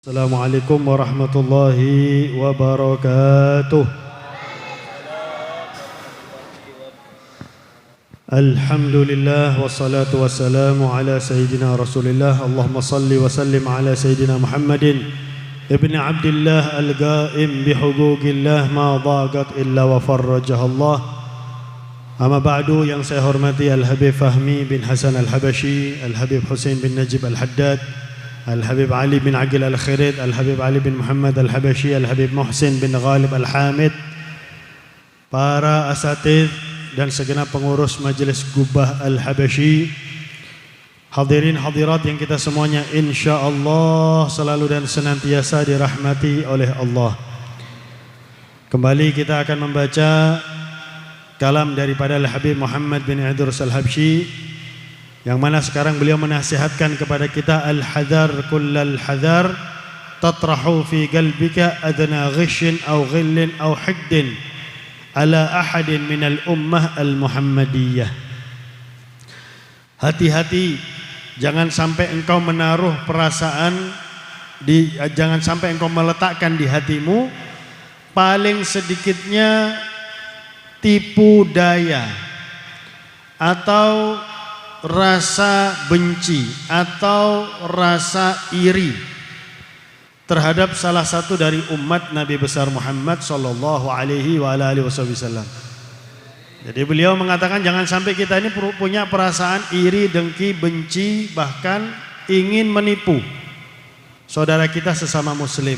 Assalamualaikum warahmatullahi wabarakatuh. Alhamdulillah wassalatu wassalamu ala sayyidina Rasulillah. Allahumma salli wa sallim ala sayyidina Muhammadin ibn Abdillah al-Ghaim bihuquqillah ma dhaqat illa wa farrajaha Allah. Amma ba'du, yang saya hormati Al-Habib Fahmi bin Hasan Al-Habashi, Al-Habib Hussein bin Najib Al-Haddad, Al-Habib Ali bin Aqil Al-Khirid, Al-Habib Ali bin Muhammad Al-Habashi, Al-Habib Muhsin bin Ghalib Al-Hamid, para asatidz dan segenap pengurus Majelis Gubbah Al-Habashi, hadirin hadirat yang kita semuanya insyaallah selalu dan senantiasa dirahmati oleh Allah. Kembali kita akan membaca kalam daripada Al-Habib Muhammad bin Idris Al-Habshi, yang mana sekarang beliau menasihatkan kepada kita, al-hadar kullal hadar tatrahu fi qalbika adna ghishin aw ghillin aw hiddin ala ahadin minal ummah al-muhammadiyah. Hati-hati, jangan sampai engkau menaruh perasaan jangan sampai engkau meletakkan di hatimu paling sedikitnya tipu daya atau rasa benci atau rasa iri terhadap salah satu dari umat Nabi besar Muhammad sallallahu alaihi wa alihi wasallam. Jadi beliau mengatakan jangan sampai kita ini punya perasaan iri, dengki, benci, bahkan ingin menipu saudara kita sesama muslim.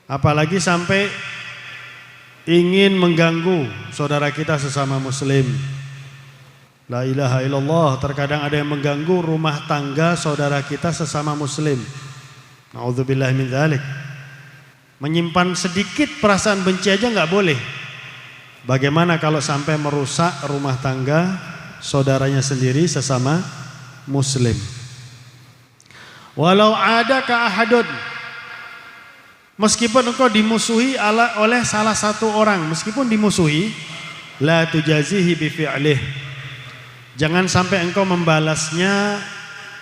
Apalagi sampai ingin mengganggu saudara kita sesama muslim. La ilaha illallah, terkadang ada yang mengganggu rumah tangga saudara kita sesama muslim. Na'udzubillah min dzalik. Menyimpan sedikit perasaan benci aja nggak boleh. Bagaimana kalau sampai merusak rumah tangga saudaranya sendiri sesama muslim? Walau ada ka ahadun, meskipun engkau dimusuhi oleh salah satu orang, meskipun dimusuhi, la tujazihi bi fi'lihi. Jangan sampai engkau membalasnya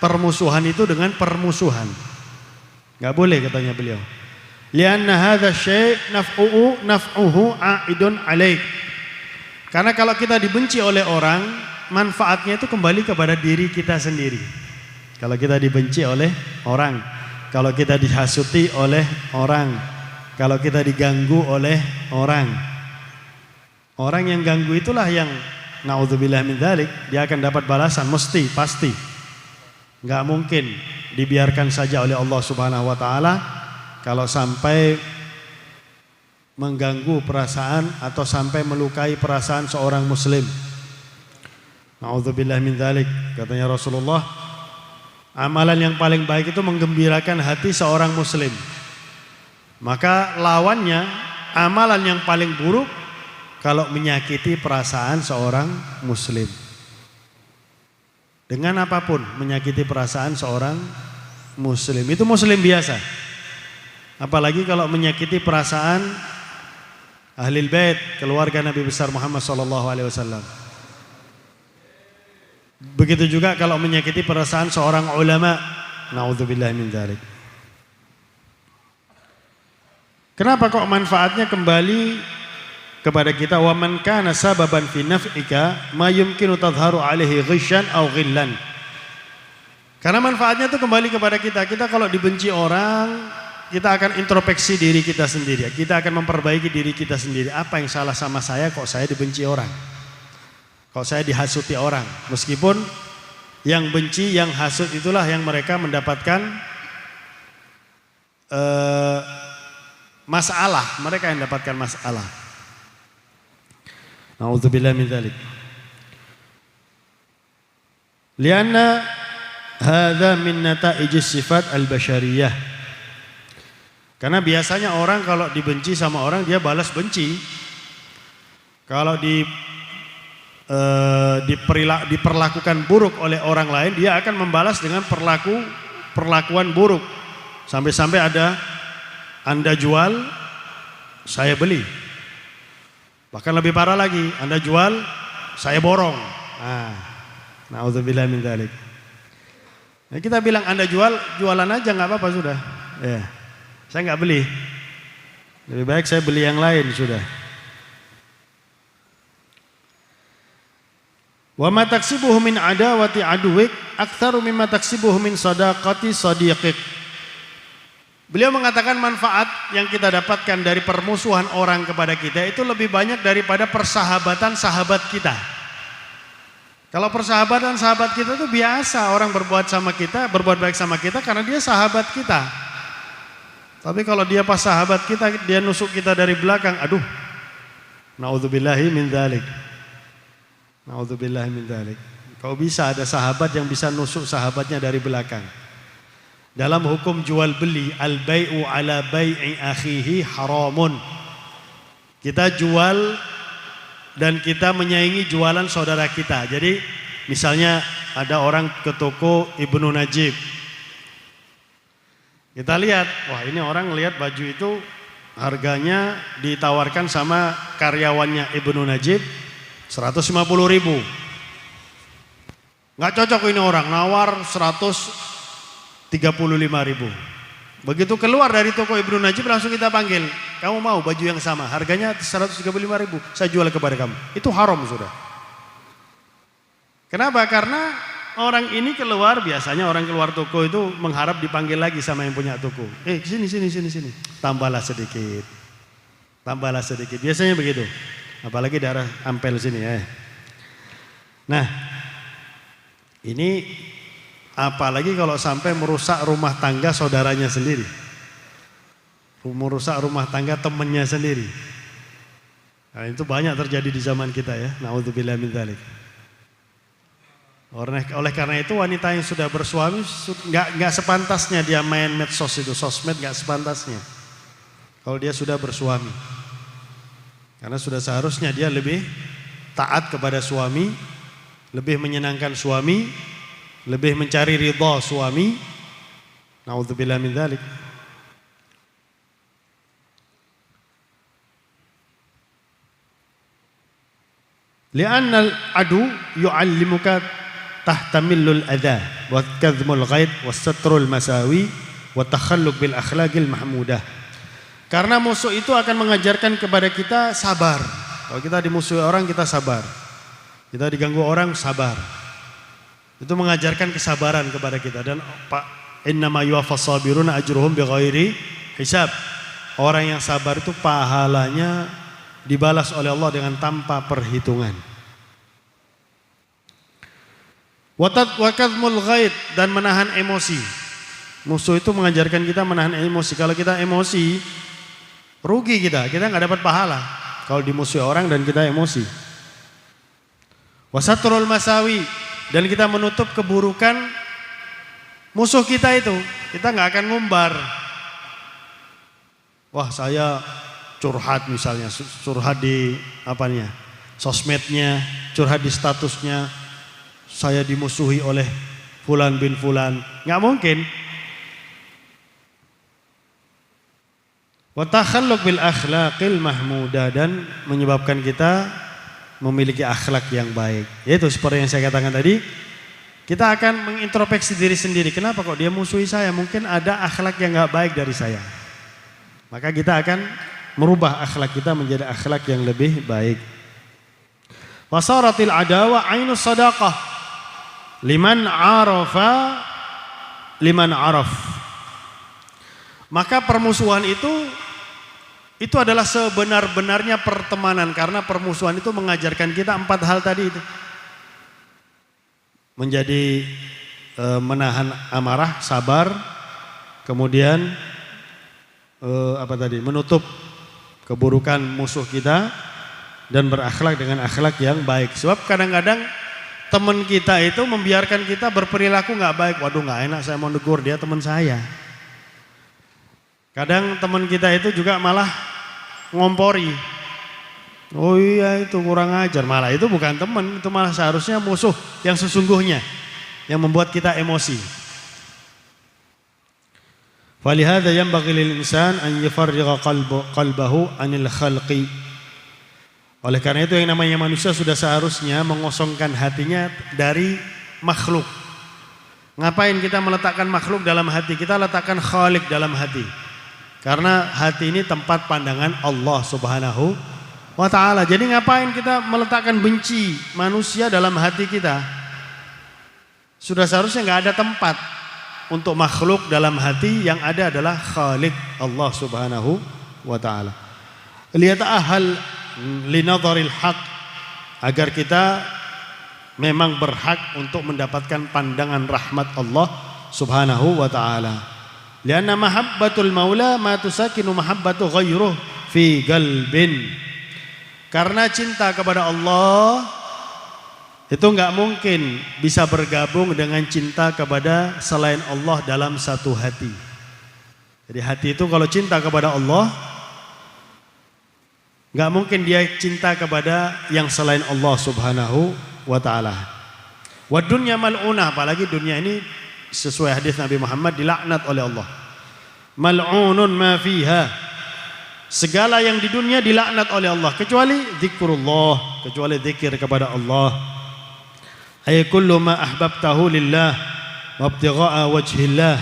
permusuhan itu dengan permusuhan. Enggak boleh, katanya beliau. Lianna hadza syai' naf'uhu a'idun 'alaik. Karena kalau kita dibenci oleh orang, manfaatnya itu kembali kepada diri kita sendiri. Kalau kita dibenci oleh orang, kalau kita dihasuti oleh orang, kalau kita diganggu oleh orang. Orang yang ganggu itulah yang na'udzubillah min dzalik, dia akan dapat balasan, mesti, pasti. Enggak mungkin dibiarkan saja oleh Allah Subhanahu wa taala kalau sampai mengganggu perasaan atau sampai melukai perasaan seorang muslim. Na'udzubillah min dzalik, katanya Rasulullah, amalan yang paling baik itu menggembirakan hati seorang muslim. Maka lawannya, amalan yang paling buruk kalau menyakiti perasaan seorang muslim. Dengan apapun menyakiti perasaan seorang muslim. Itu muslim biasa. Apalagi kalau menyakiti perasaan Ahlul Bait, keluarga Nabi besar Muhammad SAW. Begitu juga kalau menyakiti perasaan seorang ulama. Na'udzubillah min dzalik. Kenapa kok manfaatnya kembali kepada kita? Wa man kana sababan fi naf'ika ma yumkinu tadhharu alaihi ghishan aw ghillan. Karena manfaatnya itu kembali kepada kita. Kita kalau dibenci orang, kita akan introspeksi diri kita sendiri. Kita akan memperbaiki diri kita sendiri. Apa yang salah sama saya kok saya dibenci orang? Kok saya dihasuti orang? Meskipun yang benci, yang hasut itulah yang mereka mendapatkan masalah. Mereka yang mendapatkan masalah. Na'udzubillah min dzalik. Lianna hadza min nata'ijis sifat al-basyariyah. Karena biasanya orang kalau dibenci sama orang dia balas benci. Kalau diperlakukan buruk oleh orang lain, dia akan membalas dengan perlakuan buruk. Sampai-sampai ada Anda jual, saya beli. Bahkan lebih parah lagi, Anda jual, saya borong. Na'udzubillah min dzalik. Nah, kita bilang Anda jualan aja nggak apa-apa sudah. Ya, saya nggak beli. Lebih baik saya beli yang lain sudah. Wa ma taksibuhu min adawati aduwik aktsaru mimma taksibuhu min sadaqati sadiqik. Beliau mengatakan manfaat yang kita dapatkan dari permusuhan orang kepada kita itu lebih banyak daripada persahabatan sahabat kita. Kalau persahabatan sahabat kita itu biasa, orang berbuat baik sama kita karena dia sahabat kita. Tapi kalau dia pas sahabat kita, dia nusuk kita dari belakang, aduh. Naudzubillahi min dzalik. Naudzubillahi min dzalik. Kau bisa ada sahabat yang bisa nusuk sahabatnya dari belakang. Dalam hukum jual beli, al-bai'u ala bai'i akhihi haramun. Kita jual dan kita menyaingi jualan saudara kita. Jadi misalnya ada orang ke toko Ibnu Najib. Kita lihat, wah ini orang lihat baju itu harganya ditawarkan sama karyawannya Ibnu Najib 150.000. Nggak cocok ini orang, nawar 135.000. Begitu keluar dari toko Ibnu Najib langsung kita panggil, kamu mau baju yang sama, harganya 135.000, saya jual kepada kamu. Itu haram sudah. Kenapa? Karena orang ini keluar, biasanya orang keluar toko itu mengharap dipanggil lagi sama yang punya toko. Sini. Tambahlah sedikit. Biasanya begitu. Apalagi daerah Ampel sini ya. Nah, ini apalagi kalau sampai merusak rumah tangga saudaranya sendiri. Merusak rumah tangga temannya sendiri. Nah, itu banyak terjadi di zaman kita ya. Naudzubillah min dzalik. Oleh karena itu wanita yang sudah bersuami nggak sepantasnya dia main medsos itu, sosmed nggak sepantasnya. Kalau dia sudah bersuami. Karena sudah seharusnya dia lebih taat kepada suami, lebih menyenangkan suami, lebih mencari ridha suami. Naudzubillah min dzalik. Li'anna al-adu yu'allimuka tahtamillul adha wa kadhmul ghaid wa satrul masawi wa takhalluq bil akhlaqil mahmudah. Karena musuh itu akan mengajarkan kepada kita sabar. Kalau kita dimusuhi orang kita sabar. Kita diganggu orang sabar. Itu mengajarkan kesabaran kepada kita. Dan innama yuwaffas sabiruna ajruhum bighairi hisab. Orang yang sabar itu pahalanya dibalas oleh Allah dengan tanpa perhitungan. Wa kadhmul ghaid, dan menahan emosi. Musuh itu mengajarkan kita menahan emosi. Kalau kita emosi, rugi kita nggak dapat pahala kalau dimusuhi orang dan kita emosi. Wasatrul masawi, dan kita menutup keburukan musuh kita itu. Kita nggak akan ngumbar. Wah, saya curhat misalnya, curhat di sosmednya, curhat di statusnya, saya dimusuhi oleh fulan bin fulan. Nggak mungkin. Wa takhalluq bil akhlaqil mahmudah, dan menyebabkan kita memiliki akhlak yang baik. Yaitu seperti yang saya katakan tadi, kita akan mengintrospeksi diri sendiri. Kenapa kok dia musuhi saya? Mungkin ada akhlak yang enggak baik dari saya. Maka kita akan merubah akhlak kita menjadi akhlak yang lebih baik. Wasaratil adawa ainus sadaqah liman araf. Maka permusuhan itu adalah sebenar-benarnya pertemanan, karena permusuhan itu mengajarkan kita 4 hal tadi itu. Menjadi menahan amarah, sabar, kemudian menutup keburukan musuh kita, dan berakhlak dengan akhlak yang baik. Sebab kadang-kadang teman kita itu membiarkan kita berperilaku nggak baik. Waduh, nggak enak saya mau negur, dia teman saya. Kadang teman kita itu juga malah ngompori. Oh iya, itu kurang ajar. Malah itu bukan teman, itu malah seharusnya musuh yang sesungguhnya yang membuat kita emosi. Falihada yanbaghi lil insan an yufarriga qalbahu anil khalqi. Oleh karena itu yang namanya manusia sudah seharusnya mengosongkan hatinya dari makhluk. Ngapain kita meletakkan makhluk dalam hati? Kita letakkan Khalik dalam hati. Karena hati ini tempat pandangan Allah Subhanahu wa ta'ala. Jadi ngapain kita meletakkan benci manusia dalam hati kita? Sudah seharusnya nggak ada tempat untuk makhluk dalam hati, yang ada adalah Khalik Allah Subhanahu wa ta'ala. Lihat ahal linadharil haq, agar kita memang berhak untuk mendapatkan pandangan rahmat Allah Subhanahu wa ta'ala. Lianna mahabbatul maula ma tusakinu mahabbatu ghairuh fi qalbin. Karena cinta kepada Allah itu enggak mungkin bisa bergabung dengan cinta kepada selain Allah dalam satu hati. Jadi hati itu kalau cinta kepada Allah, enggak mungkin dia cinta kepada yang selain Allah Subhanahu wa ta'ala. Wa dunya mal'unah, apalagi dunia ini sesuai hadis Nabi Muhammad dilaknat oleh Allah. Mal'unun ma fiha, segala yang di dunia dilaknat oleh Allah kecuali zikrullah, kecuali zikir kepada Allah. Ay kullu ma ahbabtahu lillah wa ibtigha'a wajhillah,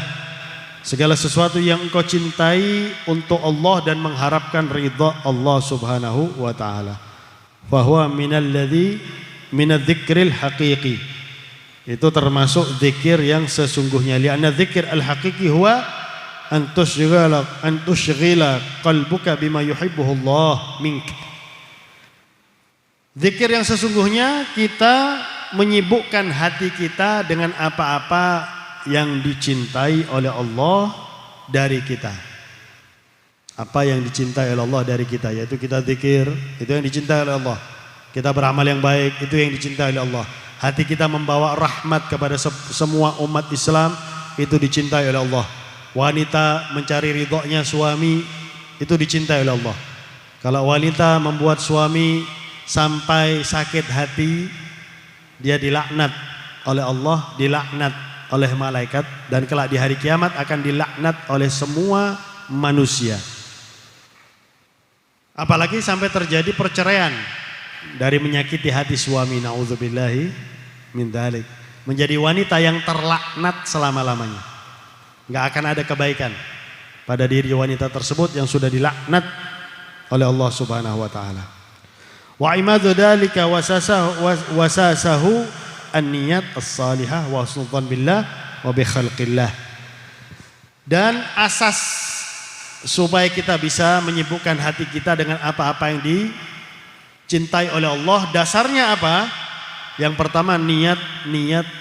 segala sesuatu yang engkau cintai untuk Allah dan mengharapkan ridha Allah Subhanahu wa ta'ala. Fa huwa minalladzi minadz-dzikril haqiqi, itu termasuk zikir yang sesungguhnya. Lianna dzikr al-haqiqi huwa an tushghila qalbuka bima yuhibbuhu Allah mink. Zikir yang sesungguhnya kita menyibukkan hati kita dengan apa-apa yang dicintai oleh Allah dari kita. Apa yang dicintai oleh Allah dari kita, yaitu kita zikir, itu yang dicintai oleh Allah. Kita beramal yang baik, itu yang dicintai oleh Allah. Hati kita membawa rahmat kepada semua umat Islam, itu dicintai oleh Allah. Wanita mencari ridhonya suami, itu dicintai oleh Allah. Kalau wanita membuat suami sampai sakit hati, dia dilaknat oleh Allah, dilaknat oleh malaikat, dan kelak di hari kiamat akan dilaknat oleh semua manusia. Apalagi sampai terjadi perceraian dari menyakiti hati suami, naudzubillahi min dzalik. Menjadi wanita yang terlaknat selama-lamanya. Enggak akan ada kebaikan pada diri wanita tersebut yang sudah dilaknat oleh Allah Subhanahu wa taala. Wa imadu dzalika wasasahu an-niyat as-salihah wa husnudzan billah wa bi khalqillah. Dan asas supaya kita bisa menyibukkan hati kita dengan apa-apa yang dicintai oleh Allah, dasarnya apa? Yang pertama niat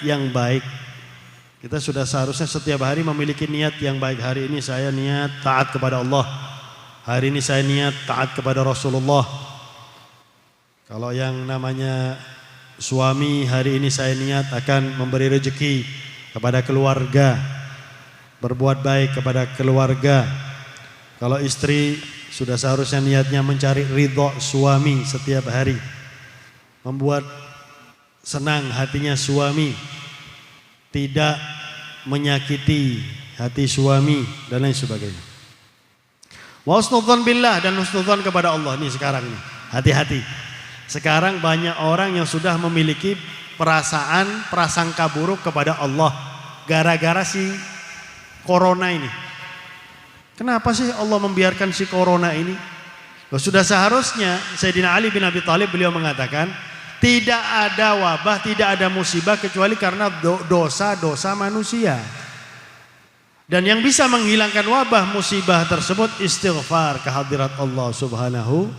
yang baik. Kita sudah seharusnya setiap hari memiliki niat yang baik. Hari ini saya niat taat kepada Allah. Hari ini saya niat taat kepada Rasulullah. Kalau yang namanya suami, hari ini saya niat akan memberi rezeki kepada keluarga, berbuat baik kepada keluarga. Kalau istri, sudah seharusnya niatnya mencari ridho suami setiap hari, membuat senang hatinya suami, tidak menyakiti hati suami, dan lain sebagainya. Wa husnudzan billah, dan husnudzan kepada Allah. Ini sekarang nih, hati-hati. Sekarang banyak orang yang sudah memiliki perasaan prasangka buruk kepada Allah gara-gara si corona ini. Kenapa sih Allah membiarkan si corona ini? Loh, sudah seharusnya Sayyidina Ali bin Abi Thalib, beliau mengatakan tidak ada wabah, tidak ada musibah kecuali karena dosa-dosa manusia. Dan yang bisa menghilangkan wabah musibah tersebut istighfar kehadirat Allah Subhanahu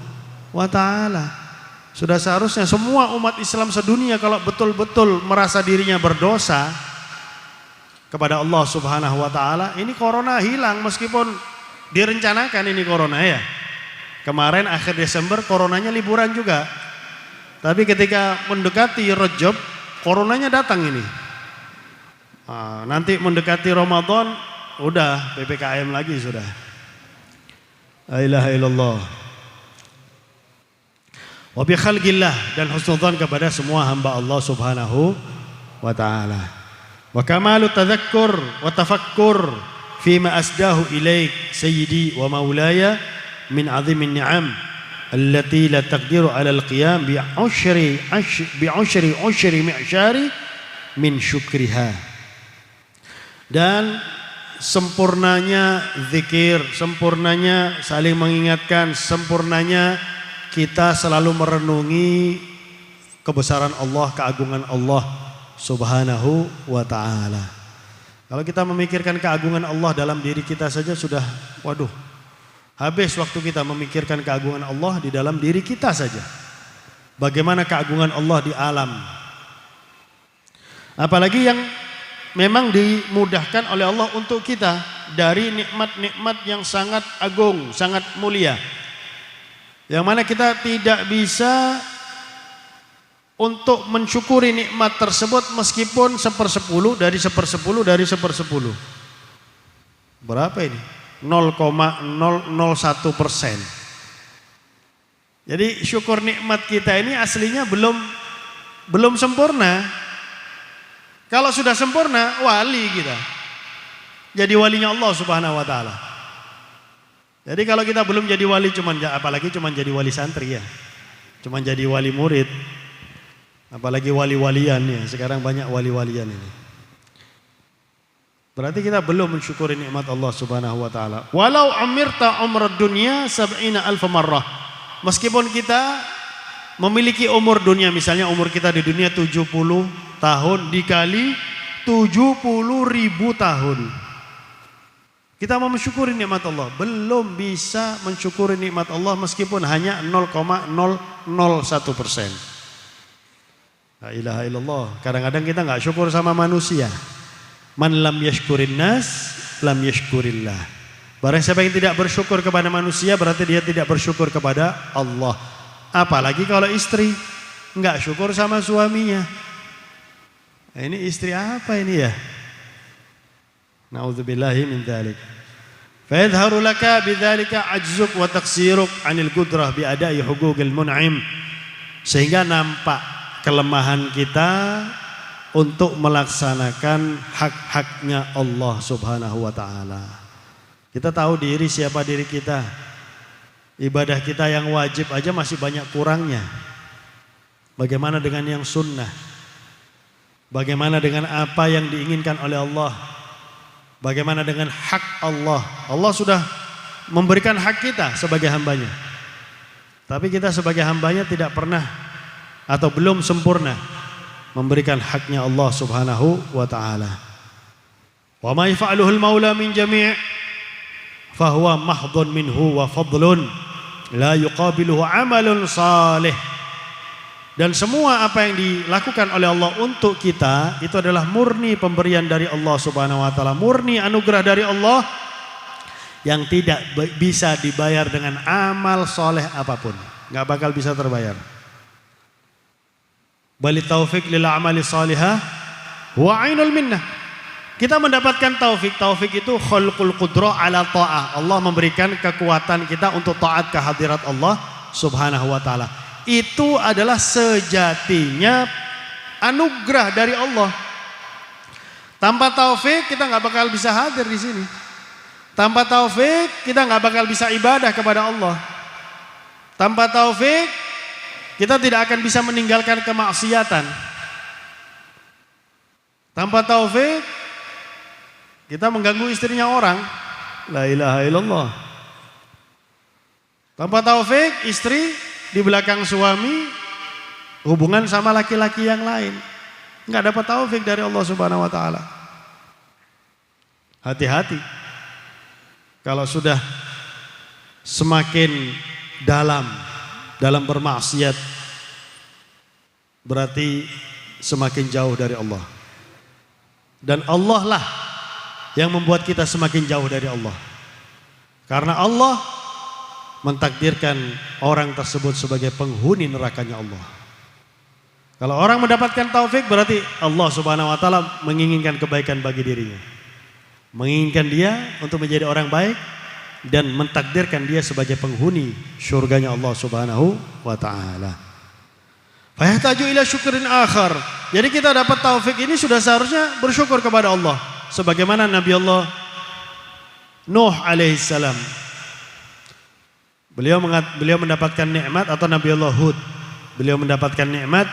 wa ta'ala. Sudah seharusnya semua umat Islam sedunia kalau betul-betul merasa dirinya berdosa kepada Allah Subhanahu wa ta'ala, ini corona hilang, meskipun direncanakan ini corona ya. Kemarin akhir Desember coronanya liburan juga. Tapi ketika mendekati Rajab, coronanya datang ini. Nah, nanti mendekati Ramadan, udah PPKM lagi sudah. La ilaha illallah. Wa bi khalqillah, dan husnudzan kepada semua hamba Allah Subhanahu wa ta'ala. Wa kamalu tadhakkur wa tafakkur fima asdahu ilaik sayyidi wa maulaya min azimin ni'am allati la taqdiru ala al-qiyam bi ushri mi'shari min syukriha. Dan sempurnanya zikir, sempurnanya saling mengingatkan, sempurnanya kita selalu merenungi kebesaran Allah, keagungan Allah Subhanahu wa ta'ala. Kalau kita memikirkan keagungan Allah dalam diri kita saja sudah, waduh, habis waktu kita memikirkan keagungan Allah di dalam diri kita saja. Bagaimana keagungan Allah di alam. Apalagi yang memang dimudahkan oleh Allah untuk kita dari nikmat-nikmat yang sangat agung, sangat mulia. Yang mana kita tidak bisa untuk mensyukuri nikmat tersebut meskipun 1/10 dari 1/10 dari 1/10. Berapa ini? 0,001%. Jadi syukur nikmat kita ini aslinya belum sempurna. Kalau sudah sempurna, wali kita. Jadi walinya Allah Subhanahu wa ta'ala. Jadi kalau kita belum jadi wali, apalagi cuman jadi wali santri ya. Cuman jadi wali murid. Apalagi wali-walian ya. Sekarang banyak wali-walian ini. Berarti kita belum mensyukuri nikmat Allah Subhanahu wa ta'ala. Walau amirta umrad dunya 70,000 marrah. Meskipun kita memiliki umur dunia, misalnya umur kita di dunia 70 tahun dikali 70.000 tahun. Kita mau mensyukuri nikmat Allah, belum bisa mensyukuri nikmat Allah meskipun hanya 0,001%. La ilaha illallah. Kadang-kadang kita nggak syukur sama manusia. Man lam yashkurin nas, lam yashkurillah. Barang siapa yang tidak bersyukur kepada manusia berarti dia tidak bersyukur kepada Allah. Apalagi kalau istri nggak syukur sama suaminya. Nah, ini istri apa ini ya? Na'udzubillahi min dzalik. Fa yadhharu laka bidzalika ajzuk wa taqsiruk 'anil qudrah bi ada'i huquqil mun'im. Sehingga nampak kelemahan kita untuk melaksanakan hak-haknya Allah Subhanahu wa ta'ala. Kita tahu siapa diri kita. Ibadah kita yang wajib aja masih banyak kurangnya. Bagaimana dengan yang sunnah? Bagaimana dengan apa yang diinginkan oleh Allah? Bagaimana dengan hak Allah? Allah sudah memberikan hak kita sebagai hambanya. Tapi kita sebagai hambanya tidak pernah atau belum sempurna memberikan haknya Allah Subhanahu wa ta'ala. Wa ma yaf'aluhul maula min jami' fahuwa mahdhun minhu wa fadlun la yuqabiluhu amalun salih. Dan semua apa yang dilakukan oleh Allah untuk kita itu adalah murni pemberian dari Allah Subhanahu wa ta'ala, murni anugerah dari Allah yang tidak bisa dibayar dengan amal soleh apapun, nggak bakal bisa terbayar. Bali taufik lil amali salihah wa ainul minnah. Kita mendapatkan taufik itu khalqul qudrah ala ta'ah. Allah memberikan kekuatan kita untuk taat kehadirat Allah Subhanahu wa ta'ala. Itu adalah sejatinya anugerah dari Allah. Tanpa taufik kita nggak bakal bisa hadir di sini. Tanpa taufik kita nggak bakal bisa ibadah kepada Allah. Tanpa taufik kita tidak akan bisa meninggalkan kemaksiatan. Tanpa taufik kita mengganggu istrinya orang. La ilaha illallah. Tanpa taufik istri di belakang suami hubungan sama laki-laki yang lain, nggak dapat taufik dari Allah Subhanahu wa ta'ala. Hati-hati kalau sudah semakin dalam bermaksiat, berarti semakin jauh dari Allah. Dan Allah lah yang membuat kita semakin jauh dari Allah. Karena Allah mentakdirkan orang tersebut sebagai penghuni nerakanya Allah. Kalau orang mendapatkan taufik berarti Allah Subhanahu wa ta'ala menginginkan kebaikan bagi dirinya. Menginginkan dia untuk menjadi orang baik dan mentakdirkan dia sebagai penghuni syurganya Allah Subhanahu wa ta'ala. Fayahtaju ila syukrin akhar. Jadi kita dapat taufik ini sudah seharusnya bersyukur kepada Allah. Sebagaimana Nabi Allah Nuh alaihissalam. Beliau mendapatkan nikmat, atau Nabi Allah Hud. Beliau mendapatkan nikmat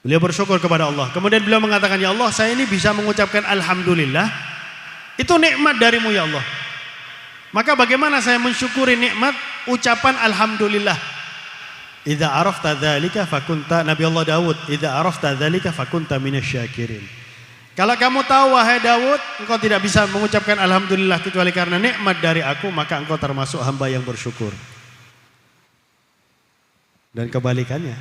Beliau bersyukur kepada Allah. Kemudian beliau mengatakan, ya Allah, saya ini bisa mengucapkan alhamdulillah. Itu nikmat darimu ya Allah. Maka bagaimana saya mensyukuri nikmat ucapan alhamdulillah? Idza arafta dzalika fakunta, Nabi Allah Daud, idza arafta dzalika fakunta minasyakirin. Kalau kamu tahu wahai Daud, engkau tidak bisa mengucapkan alhamdulillah kecuali karena nikmat dari aku, maka engkau termasuk hamba yang bersyukur. Dan kebalikannya,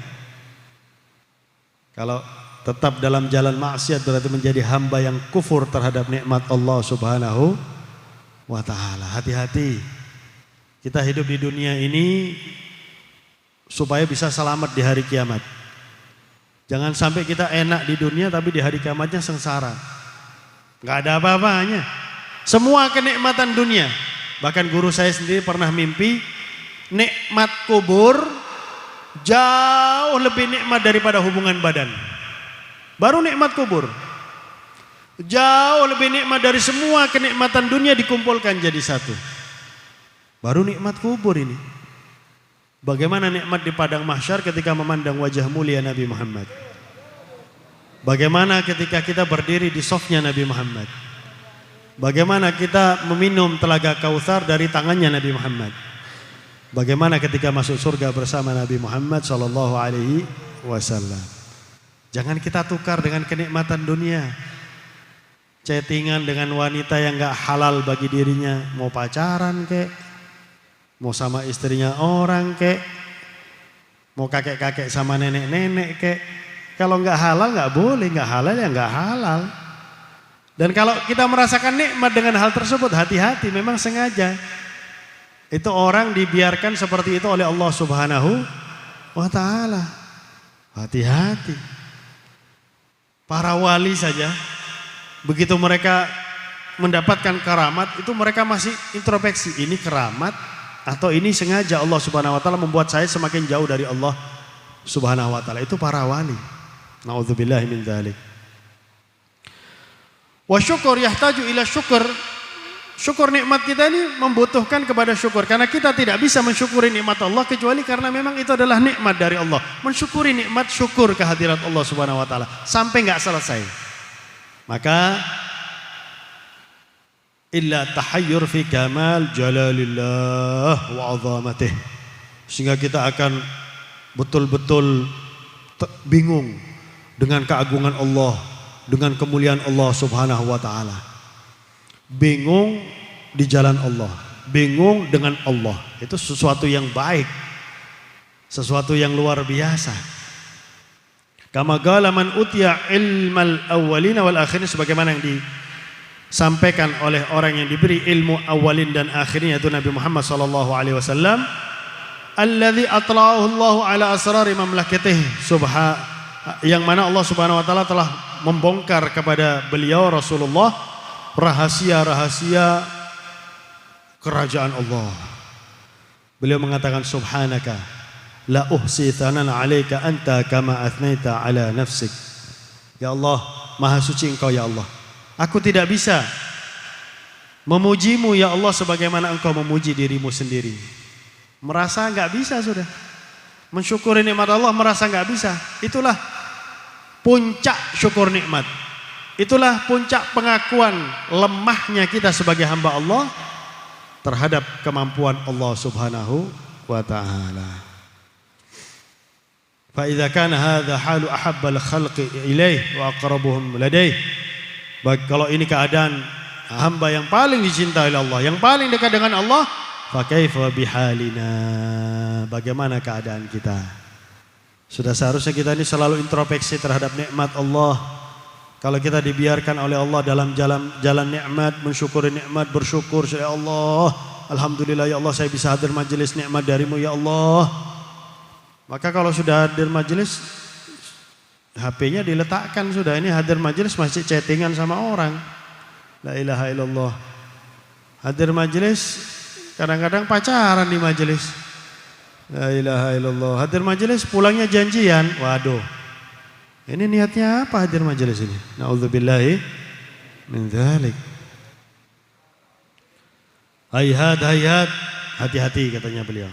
kalau tetap dalam jalan maksiat berarti menjadi hamba yang kufur terhadap nikmat Allah Subhanahu wa ta'ala. Hati-hati, kita hidup di dunia ini supaya bisa selamat di hari kiamat. Jangan sampai kita enak di dunia tapi di hari kiamatnya sengsara. Gak ada apa-apanya. Semua kenikmatan dunia. Bahkan guru saya sendiri pernah mimpi nikmat kubur jauh lebih nikmat daripada hubungan badan. Baru nikmat kubur jauh lebih nikmat dari semua kenikmatan dunia dikumpulkan jadi satu. Baru nikmat kubur ini. Bagaimana nikmat di padang mahsyar ketika memandang wajah mulia Nabi Muhammad. Bagaimana ketika kita berdiri di safnya Nabi Muhammad. Bagaimana kita meminum telaga Kautsar dari tangannya Nabi Muhammad. Bagaimana ketika masuk surga bersama Nabi Muhammad sallallahu alaihi wasallam. Jangan kita tukar dengan kenikmatan dunia. Chattingan dengan wanita yang enggak halal bagi dirinya, mau pacaran kek, mau sama istrinya orang kek, mau kakek-kakek sama nenek-nenek kek. Kalau enggak halal enggak boleh, enggak halal ya enggak halal. Dan kalau kita merasakan nikmat dengan hal tersebut, hati-hati, memang sengaja. Itu orang dibiarkan seperti itu oleh Allah Subhanahu wa ta'ala. Hati-hati. Para wali saja, begitu mereka mendapatkan karamat, itu mereka masih introspeksi. Ini keramat atau ini sengaja Allah Subhanahu wa ta'ala membuat saya semakin jauh dari Allah Subhanahu wa ta'ala. Itu para wali. Na'udzubillahi min dzalik. Wa syukur yahtaju ila syukur. Syukur nikmat kita ini membutuhkan kepada syukur. Karena kita tidak bisa mensyukuri nikmat Allah kecuali karena memang itu adalah nikmat dari Allah. Mensyukuri nikmat, syukur kehadirat Allah Subhanahu wa ta'ala sampai enggak selesai. Maka illa tahayyur fi kamal jalalillah wa azamatih. Sehingga kita akan betul-betul bingung dengan keagungan Allah, dengan kemuliaan Allah Subhanahu wa ta'ala. Bingung di jalan Allah, bingung dengan Allah. Itu sesuatu yang baik, sesuatu yang luar biasa. Kama qala man utiya ilmal awwalina wal akhirin, sebagaimana yang disampaikan oleh orang yang diberi ilmu awalin dan akhirin, yaitu Nabi Muhammad sallallahu alaihi wasallam, alladzi atla'ahu Allah ala asrari mamlakatihi yang mana Allah Subhanahu wa taala telah membongkar kepada beliau Rasulullah rahasia-rahasia kerajaan Allah. Beliau mengatakan, subhanaka la uhsi thanan 'alaika anta kama athnaita 'ala nafsik. Ya Allah, maha suci Engkau ya Allah. Aku tidak bisa memujimu ya Allah sebagaimana Engkau memuji dirimu sendiri. Merasa enggak bisa sudah. Mensyukuri nikmat Allah merasa enggak bisa. Itulah puncak syukur nikmat. Itulah puncak pengakuan lemahnya kita sebagai hamba Allah terhadap kemampuan Allah Subhanahu wa ta'ala. Fa idza kana hadza halu ahabbal khalqi ilaih wa aqrabuhum ladaih. Kalau ini keadaan hamba yang paling dicintai oleh Allah, yang paling dekat dengan Allah, fa kaifa bihalina, bagaimana keadaan kita? Sudah seharusnya kita ini selalu introspeksi terhadap nikmat Allah. Kalau kita dibiarkan oleh Allah dalam jalan nikmat, mensyukuri nikmat, bersyukur, ya Allah, alhamdulillah ya Allah saya bisa hadir majelis nikmat darimu ya Allah. Maka kalau sudah hadir majelis, HP-nya diletakkan sudah, ini hadir majelis masih chattingan sama orang. La ilaha illallah. Hadir majelis kadang-kadang pacaran di majelis. La ilaha illallah. Hadir majelis pulangnya janjian. Waduh. Ini niatnya apa hadir majelis ini? Na'udzubillahi min dzalik. Hayat, hati-hati katanya beliau.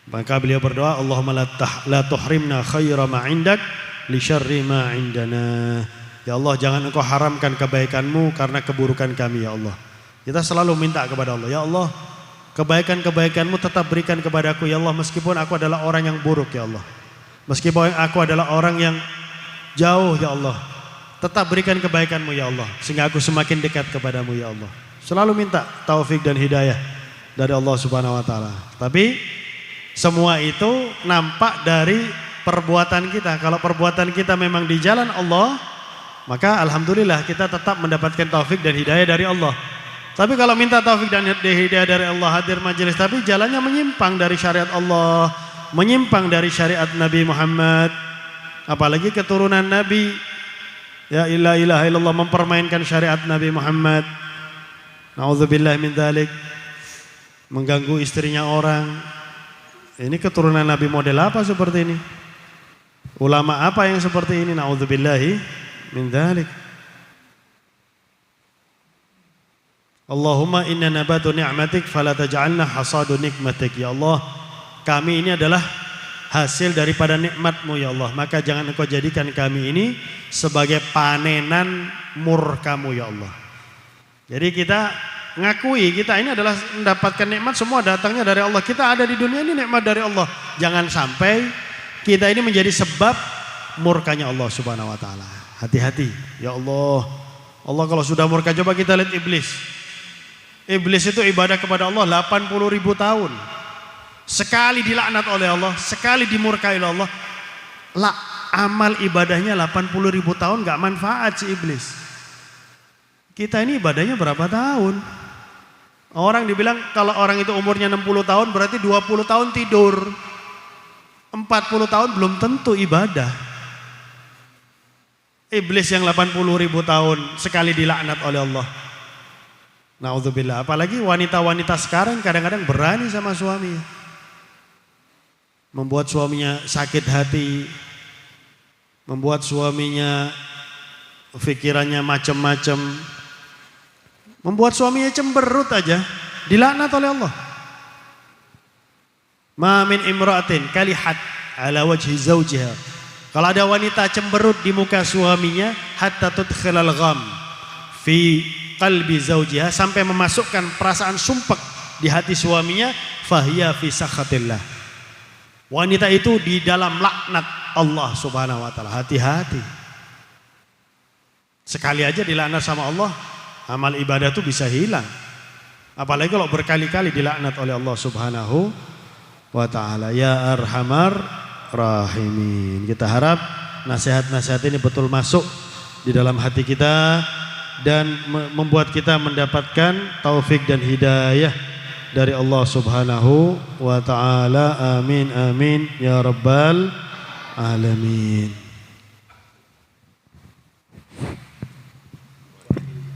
Maka beliau berdoa, Allahumma la tuhrimna khaira ma 'indak li syarri ma indana. Ya Allah, jangan Engkau haramkan kebaikan-Mu karena keburukan kami ya Allah. Kita selalu minta kepada Allah, ya Allah, kebaikan-kebaikan-Mu tetap berikan kepadaku ya Allah, meskipun aku adalah orang yang buruk ya Allah. Meskipun aku adalah orang yang jauh ya Allah, tetap berikan kebaikan-Mu ya Allah, sehingga aku semakin dekat kepadamu ya Allah. Selalu minta taufik dan hidayah dari Allah Subhanahu wa taala. Tapi semua itu nampak dari perbuatan kita. Kalau perbuatan kita memang di jalan Allah, maka alhamdulillah kita tetap mendapatkan taufik dan hidayah dari Allah. Tapi kalau minta taufik dan hidayah dari Allah, hadir majelis tapi jalannya menyimpang dari syariat Allah, menyimpang dari syariat Nabi Muhammad, apalagi keturunan Nabi, ya ilaha illallah, mempermainkan syariat Nabi Muhammad. Na'udzubillah min dzalik. Mengganggu istrinya orang. Ini keturunan Nabi model apa seperti ini? Ulama apa yang seperti ini? Na'udzubillahi min dzalik. Allahumma inna nabatu ni'matik fala taj'alna hasadu nikmatik. Ya Allah, kami ini adalah hasil daripada nikmat-Mu ya Allah, maka jangan Engkau jadikan kami ini sebagai panenan murka-Mu ya Allah. Jadi kita ngakui kita ini adalah mendapatkan nikmat, semua datangnya dari Allah. Kita ada di dunia ini nikmat dari Allah. Jangan sampai kita ini menjadi sebab murkanya Allah Subhanahu wa taala. Hati-hati ya Allah. Allah kalau sudah murka, coba kita lihat iblis. Iblis itu ibadah kepada Allah 80.000 tahun. Sekali dilaknat oleh Allah, sekali dimurkai oleh Allah, amal ibadahnya 80.000 tahun gak manfaat si iblis. Kita ini ibadahnya berapa tahun? Orang dibilang kalau orang itu umurnya 60 tahun berarti 20 tahun tidur, 40 tahun belum tentu ibadah. Iblis yang 80.000 tahun sekali dilaknat oleh Allah. Na'udzubillah. Apalagi wanita-wanita sekarang kadang-kadang berani sama suami, membuat suaminya sakit hati, membuat suaminya pikirannya macam-macam, membuat suaminya cemberut aja, dilaknat oleh Allah. Ma min imra'atin kalihat ala wajhi zawjiha. Kalau ada wanita cemberut di muka suaminya, hatta tudkhilal gham fi qalbi zawjiha, sampai memasukkan perasaan sumpek di hati suaminya, fahiya fi sakhatillah. Wanita itu di dalam laknat Allah Subhanahu wa taala. Hati-hati. Sekali aja dilaknat sama Allah, amal ibadah itu bisa hilang. Apalagi kalau berkali-kali dilaknat oleh Allah Subhanahu wa taala. Ya Arhamar Rahimin. Kita harap nasihat-nasihat ini betul masuk di dalam hati kita dan membuat kita mendapatkan taufik dan hidayah dari Allah Subhanahu wa taala. Amin amin ya rabbal alamin.